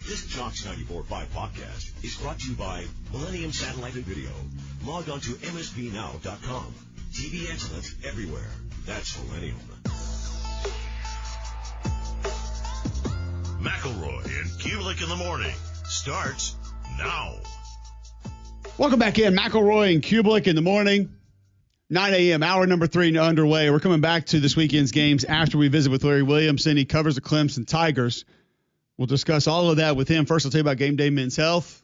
This Jocks 94.5 podcast is brought to you by Millennium Satellite and Video. Log on to msbnow.com. TV excellence everywhere. That's Millennium. McElroy and Cubelic in the morning starts now. Welcome back in. McElroy and Cubelic in the morning. 9 a.m. Hour number 3 underway. We're coming back to this weekend's games after we visit with Larry Williamson. He covers the Clemson Tigers. We'll discuss all of that with him. First, I'll tell you about Game Day Men's Health.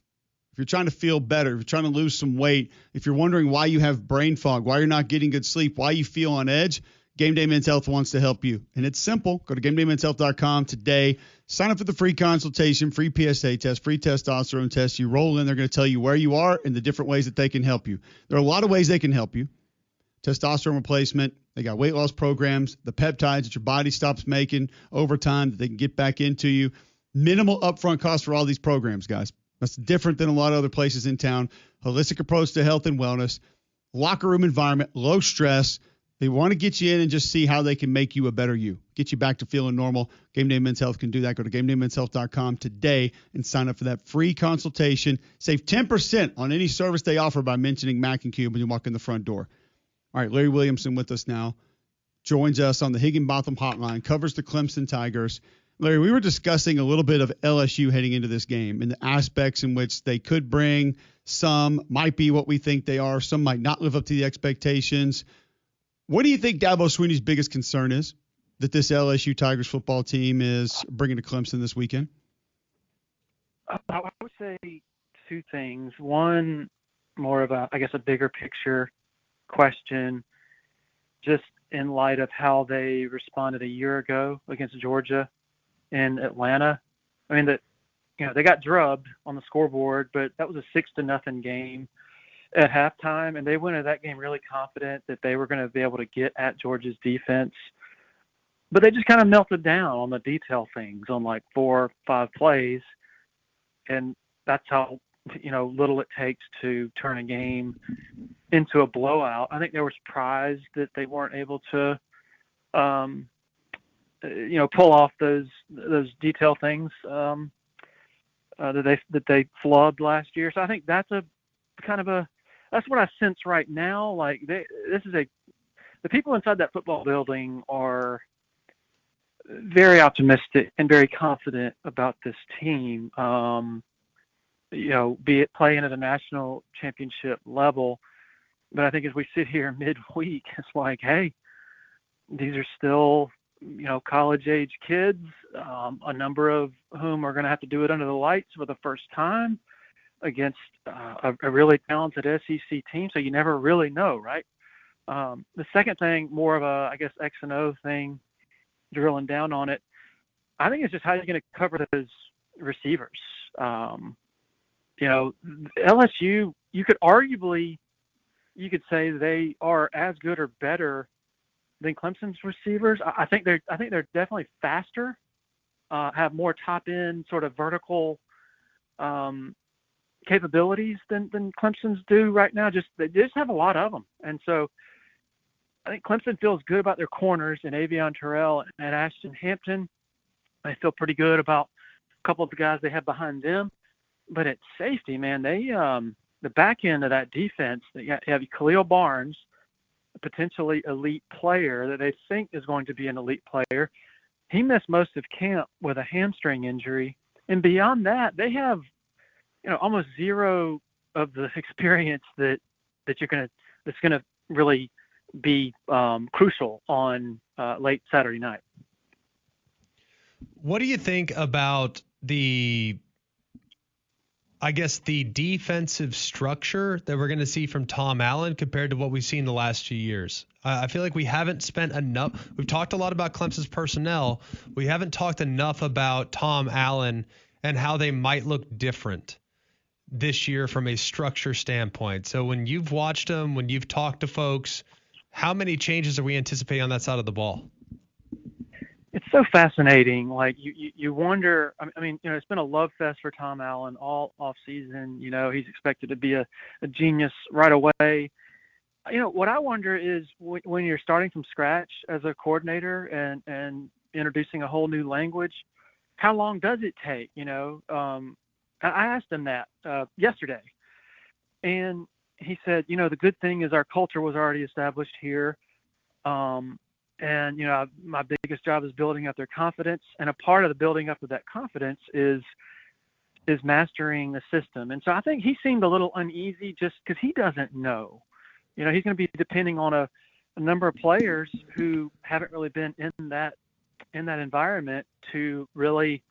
If you're trying to feel better, if you're trying to lose some weight, if you're wondering why you have brain fog, why you're not getting good sleep, why you feel on edge, Game Day Men's Health wants to help you. And it's simple. Go to GameDayMen'sHealth.com today. Sign up for the free consultation, free PSA test, free testosterone test. You roll in, they're going to tell you where you are and the different ways that they can help you. There are a lot of ways they can help you. Testosterone replacement. They got weight loss programs, the peptides that your body stops making over time that they can get back into you. Minimal upfront cost for all these programs, guys. That's different than a lot of other places in town. Holistic approach to health and wellness. Locker room environment, low stress. They want to get you in and just see how they can make you a better you. Get you back to feeling normal. Game Day Men's Health can do that. Go to GameDayMen'sHealth.com today and sign up for that free consultation. Save 10% on any service they offer by mentioning Mac and Cube when you walk in the front door. All right, Larry Williamson with us now. Joins us on the Higginbotham hotline. Covers the Clemson Tigers. Larry, we were discussing a little bit of LSU heading into this game and the aspects in which they could bring. Some might be what we think they are. Some might not live up to the expectations. What do you think Dabo Swinney's biggest concern is that this LSU Tigers football team is bringing to Clemson this weekend? I would say two things. One, more of a bigger picture question, just in light of how they responded a year ago against Georgia in Atlanta. I mean, they got drubbed on the scoreboard, but that was a 6-0 game at halftime, and they went into that game really confident that they were going to be able to get at Georgia's defense. But they just kind of melted down on the detail things on like 4 or 5 plays, and that's how little it takes to turn a game into a blowout. I think they were surprised that they weren't able to pull off those detail things that they flubbed last year. So I think that's that's what I sense right now. Like the people inside that football building are very optimistic and very confident about this team. Be it playing at a national championship level. But I think as we sit here midweek, it's like, hey, these are still, college-age kids, a number of whom are going to have to do it under the lights for the first time against a really talented SEC team. So you never really know, right? The second thing, more of a, X and O thing, drilling down on it, I think it's just how you're going to cover those receivers. LSU, you could say they are as good or better than Clemson's receivers. I think they're definitely faster, have more top end sort of vertical capabilities than Clemson's do right now. They just have a lot of them, and so I think Clemson feels good about their corners in Avion Terrell and Ashton Hampton. They feel pretty good about a couple of the guys they have behind them. But at safety, man, they the back end of that defense, you have Khalil Barnes, a potentially elite player that they think is going to be an elite player. He missed most of camp with a hamstring injury, and beyond that, they have almost zero of the experience that's gonna really be crucial on late Saturday night. What do you think about the defensive structure that we're going to see from Tom Allen compared to what we've seen the last few years? I feel like we haven't spent enough. We've talked a lot about Clemson's personnel. We haven't talked enough about Tom Allen and how they might look different this year from a structure standpoint. So when you've watched them, when you've talked to folks, how many changes are we anticipating on that side of the ball? It's so fascinating. Like you wonder, I mean, it's been a love fest for Tom Allen all off season. He's expected to be a genius right away. What I wonder is when you're starting from scratch as a coordinator and introducing a whole new language, how long does it take? I asked him that yesterday, and he said, the good thing is our culture was already established here. And my biggest job is building up their confidence. And a part of the building up of that confidence is mastering the system. And so I think he seemed a little uneasy just because he doesn't know. He's going to be depending on a number of players who haven't really been in that environment to really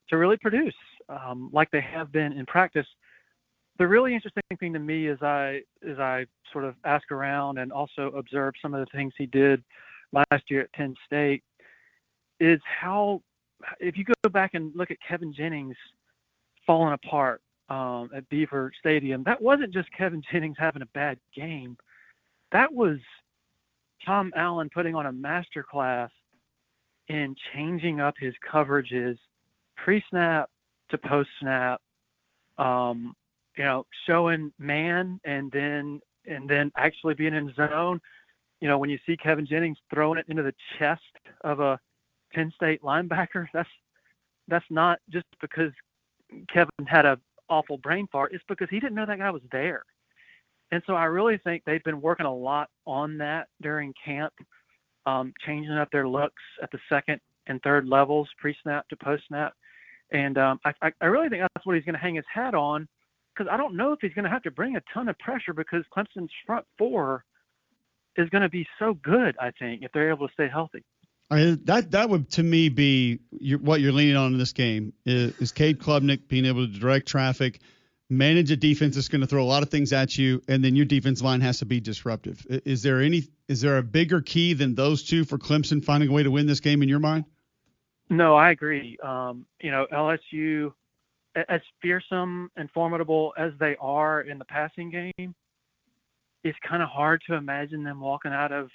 produce like they have been in practice. The really interesting thing to me as I sort of ask around and also observe some of the things he did last year at Penn State is how, if you go back and look at Kevin Jennings falling apart at Beaver Stadium, that wasn't just Kevin Jennings having a bad game. That was Tom Allen putting on a masterclass in changing up his coverages pre-snap to post-snap, showing man and then actually being in zone. When you see Kevin Jennings throwing it into the chest of a Penn State linebacker, that's not just because Kevin had an awful brain fart. It's because he didn't know that guy was there. And so I really think they've been working a lot on that during camp, changing up their looks at the second and third levels, pre-snap to post-snap. And I really think that's what he's going to hang his hat on, because I don't know if he's going to have to bring a ton of pressure because Clemson's front four is going to be so good, I think, if they're able to stay healthy. That would, to me, be what you're leaning on in this game is Cade Klubnik being able to direct traffic, manage a defense that's going to throw a lot of things at you, and then your defense line has to be disruptive. Is there a bigger key than those two for Clemson finding a way to win this game in your mind? No, I agree. LSU, as fearsome and formidable as they are in the passing game, it's kind of hard to imagine them walking out of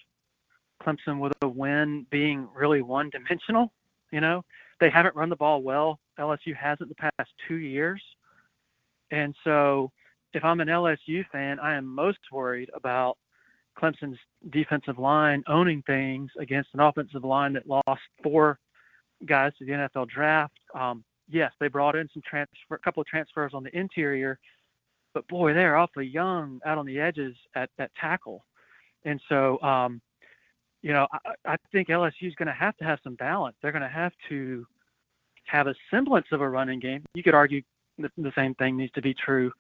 Clemson with a win being really one-dimensional. They haven't run the ball well. LSU hasn't the past 2 years. And so if I'm an LSU fan, I am most worried about Clemson's defensive line owning things against an offensive line that lost 4 guys to the NFL draft. Yes, they brought in a couple of transfers on the interior, but boy, they're awfully young out on the edges at tackle. And so, I think LSU is going to have some balance. They're going to have to have a semblance of a running game. You could argue the same thing needs to be true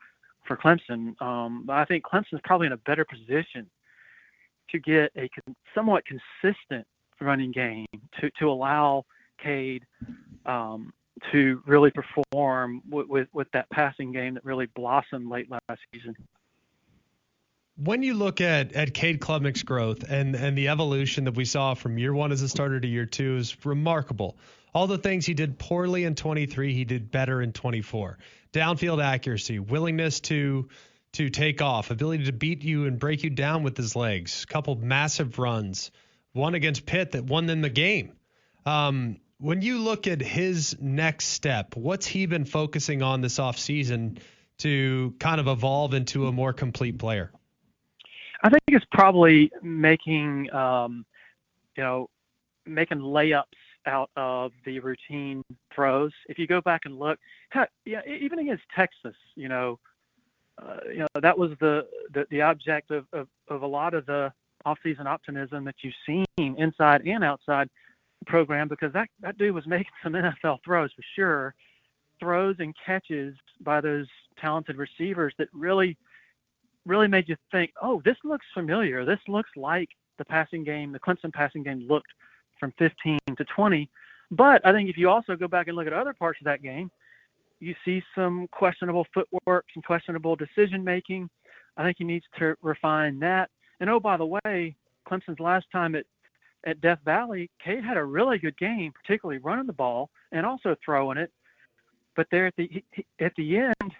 for Clemson. But I think Clemson's probably in a better position to get a somewhat consistent running game to allow Cade to really perform with that passing game that really blossomed late last season. When you look at Cade Klubnik's growth and the evolution that we saw from year 1 as a starter to year 2 is remarkable. All the things he did poorly in 23, he did better in 24. Downfield accuracy, willingness to take off, ability to beat you and break you down with his legs, a couple massive runs, one against Pitt that won them the game. When you look at his next step, what's he been focusing on this offseason to kind of evolve into a more complete player? I think it's probably making layups out of the routine throws. If you go back and look, even against Texas, that was the object of a lot of the offseason optimism that you've seen inside and outside the program, because that dude was making some NFL throws for sure, throws and catches by those talented receivers that really made you think, oh, this looks familiar. This looks like the passing game, the Clemson passing game looked from 15 to 20. But I think if you also go back and look at other parts of that game, you see some questionable footwork, some questionable decision-making. I think he needs to refine that. And, oh, by the way, Clemson's last time at Death Valley, Cade had a really good game, particularly running the ball and also throwing it. But there at the end,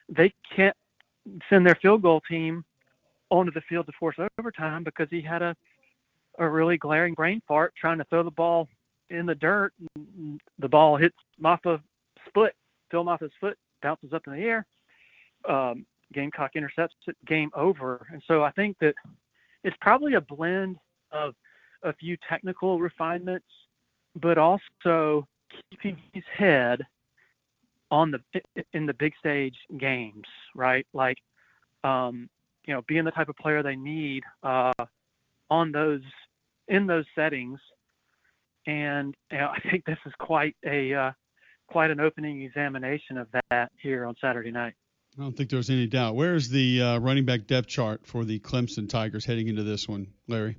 they can't send their field goal team onto the field to force overtime because he had a really glaring brain fart trying to throw the ball in the dirt. The ball hits Maffa's foot, Phil Maffa's foot, bounces up in the air. Gamecock intercepts it, game over. And so I think that it's probably a blend of a few technical refinements, but also keeping his head in the big stage games, right? Like, being the type of player they need in those settings. And I think this is quite an opening examination of that here on Saturday night. I don't think there's any doubt. Where is the running back depth chart for the Clemson Tigers heading into this one, Larry?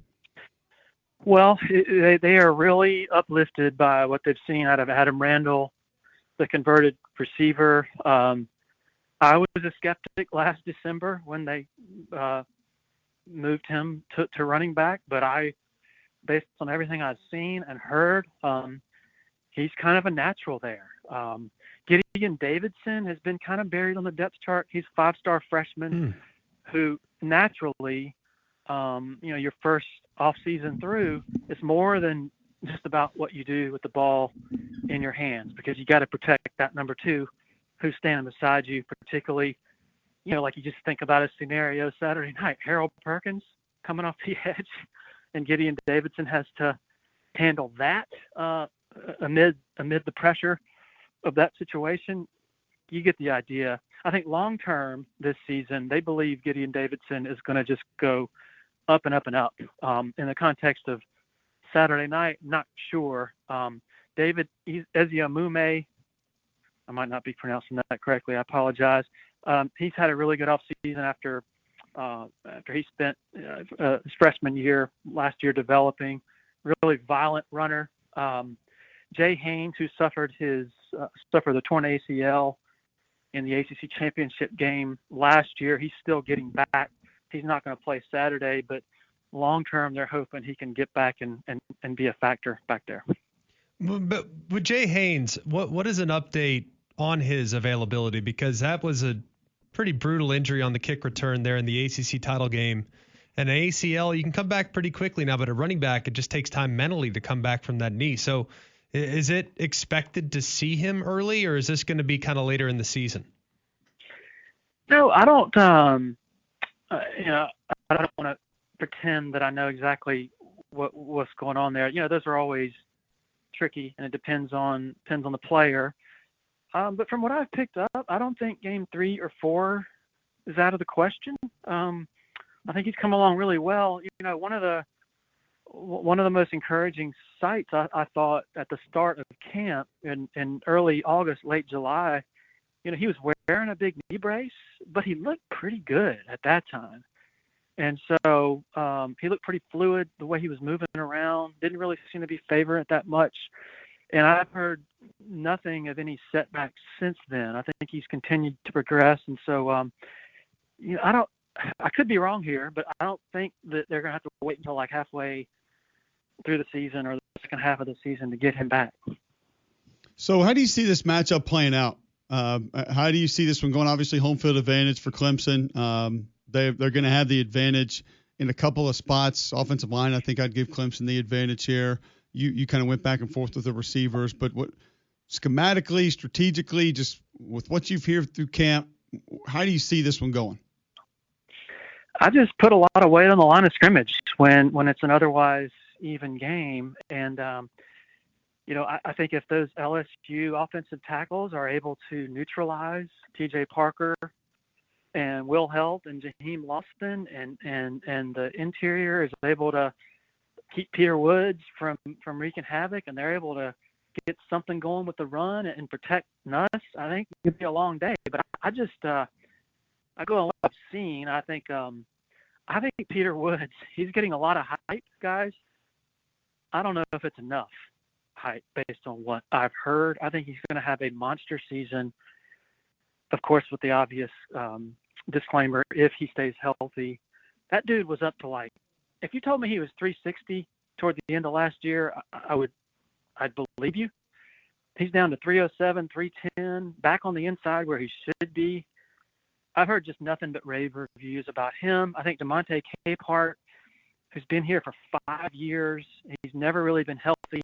Well, they are really uplifted by what they've seen out of Adam Randall, the converted receiver. I was a skeptic last December when they moved him to running back, but based on everything I've seen and heard, he's kind of a natural there. Gideon Davidson has been kind of buried on the depth chart. He's a 5-star freshman who naturally, your first off-season through, is more than just about what you do with the ball in your hands, because you got to protect that number 2 who's standing beside you, particularly, like you just think about a scenario Saturday night, Harold Perkins coming off the edge, and Gideon Davidson has to handle that amid the pressure of that situation. You get the idea. I think long-term this season, they believe Gideon Davidson is going to just go up and up and up. In the context of Saturday night, not sure. David Eziamume, I might not be pronouncing that correctly, I apologize. He's had a really good offseason after he spent his freshman year last year developing. Really violent runner. Jay Haynes, who suffered the torn ACL in the ACC championship game last year, he's still getting back. He's not going to play Saturday, but long term, they're hoping he can get back and be a factor back there. But with Jay Haynes, what is an update on his availability? Because that was a pretty brutal injury on the kick return there in the ACC title game. And an ACL, you can come back pretty quickly now, but a running back, it just takes time mentally to come back from that knee. So is it expected to see him early, or is this going to be kind of later in the season? No, I don't. I don't want to pretend that I know exactly what's going on there. Those are always tricky, and it depends on the player. But from what I've picked up, I don't think game 3 or 4 is out of the question. I think he's come along really well. One of the most encouraging sights I thought at the start of camp in early August, late July, he was wearing a big knee brace, but he looked pretty good at that time. And so he looked pretty fluid the way he was moving around, didn't really seem to be favoring it that much. And I've heard nothing of any setbacks since then. I think he's continued to progress. And so, I could be wrong here, but I don't think that they're going to have to wait until like halfway through the season or the second half of the season to get him back. So how do you see this matchup playing out? How do you see this one going? Obviously, home field advantage for Clemson. They're going to have the advantage in a couple of spots. Offensive line, I think I'd give Clemson the advantage here. You kind of went back and forth with the receivers, but what schematically, strategically, just with what you've heard through camp, how do you see this one going? I just put a lot of weight on the line of scrimmage when it's an otherwise even game. And, I think if those LSU offensive tackles are able to neutralize TJ Parker and Will Helt and Jaheim Lofton and the interior is able to keep Peter Woods from wreaking havoc, and they're able to get something going with the run and protect Nuss, I think it could be a long day. But I go on what I've seen. I think Peter Woods, he's getting a lot of hype, guys. I don't know if it's enough hype based on what I've heard. I think he's going to have a monster season, of course, with the obvious disclaimer, if he stays healthy. That dude was up to if you told me he was 360 toward the end of last year, I'd believe you. He's down to 307, 310, back on the inside where he should be. I've heard just nothing but rave reviews about him. I think DeMonte Capehart, who's been here for 5 years, he's never really been healthy.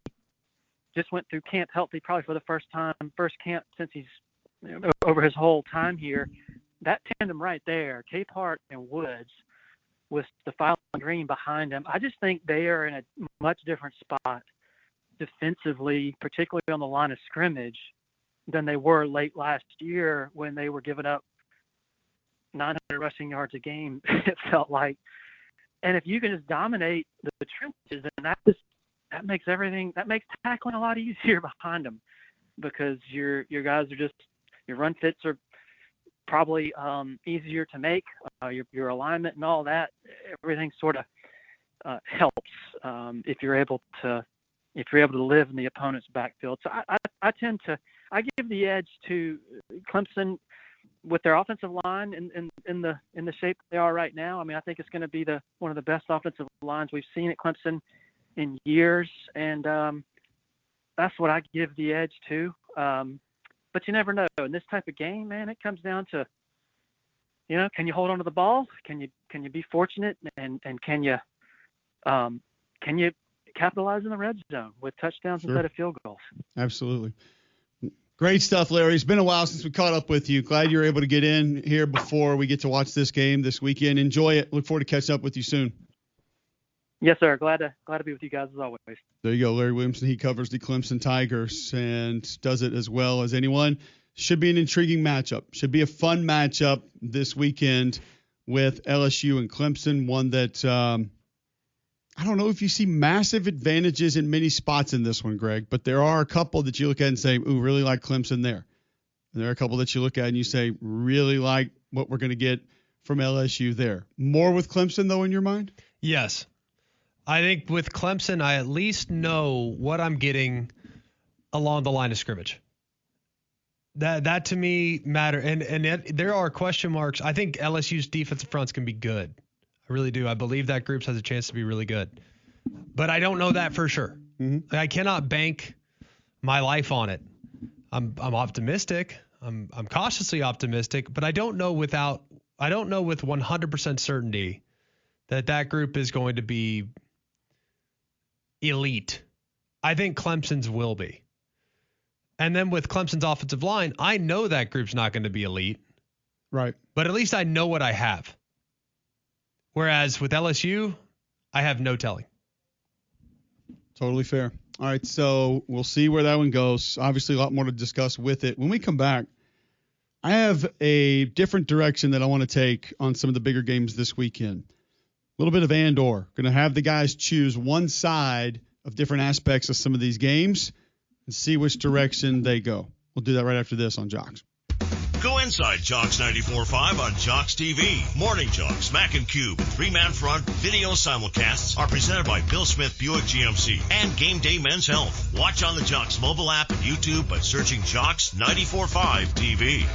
Just went through camp healthy probably for the first camp since he's over his whole time here. That tandem right there, Capehart and Woods, with Stephon Green behind him, I just think they are in a much different spot defensively, particularly on the line of scrimmage, than they were late last year when they were giving up 900 rushing yards a game, it felt like. And if you can just dominate the trenches, then that makes tackling a lot easier behind them, because your guys are your run fits are probably easier to make. Your alignment and all that, everything sort of helps if you're able to live in the opponent's backfield. So I give the edge to Clemson with their offensive line in the shape they are right now. I mean, I think it's going to be one of the best offensive lines we've seen at Clemson in years, and that's what I give the edge to. But you never know. In this type of game, man, it comes down to, can you hold on to the ball? Can you be fortunate, and can you capitalize in the red zone with touchdowns instead of field goals? Absolutely. Great stuff, Larry. It's been a while since we caught up with you. Glad you were able to get in here before we get to watch this game this weekend. Enjoy it. Look forward to catching up with you soon. Yes, sir. Glad to be with you guys as always. There you go, Larry Williamson. He covers the Clemson Tigers and does it as well as anyone. Should be an intriguing matchup. Should be a fun matchup this weekend with LSU and Clemson. One that I don't know if you see massive advantages in many spots in this one, Greg, but there are a couple that you look at and say, ooh, really like Clemson there. And there are a couple that you look at and you say, really like what we're going to get from LSU there. More with Clemson, though, in your mind? Yes. I think with Clemson, I at least know what I'm getting along the line of scrimmage. That to me matter. And there are question marks. I think LSU's defensive fronts can be good. I really do. I believe that group has a chance to be really good. But I don't know that for sure. Mm-hmm. I cannot bank my life on it. I'm optimistic. I'm cautiously optimistic, but I don't know with 100% certainty that group is going to be elite. I think Clemson's will be. And then with Clemson's offensive line, I know that group's not going to be elite. Right. But at least I know what I have. Whereas with LSU, I have no telling. Totally fair. All right, so we'll see where that one goes. Obviously, a lot more to discuss with it. When we come back, I have a different direction that I want to take on some of the bigger games this weekend. A little bit of and/or. Going to have the guys choose one side of different aspects of some of these games and see which direction they go. We'll do that right after this on Jocks. Go inside Jocks 94.5 on Jocks TV. Morning Jocks, Mac and Cube, and Three-Man Front video simulcasts are presented by Bill Smith Buick GMC and Game Day Men's Health. Watch on the Jocks mobile app and YouTube by searching Jocks 94.5 TV.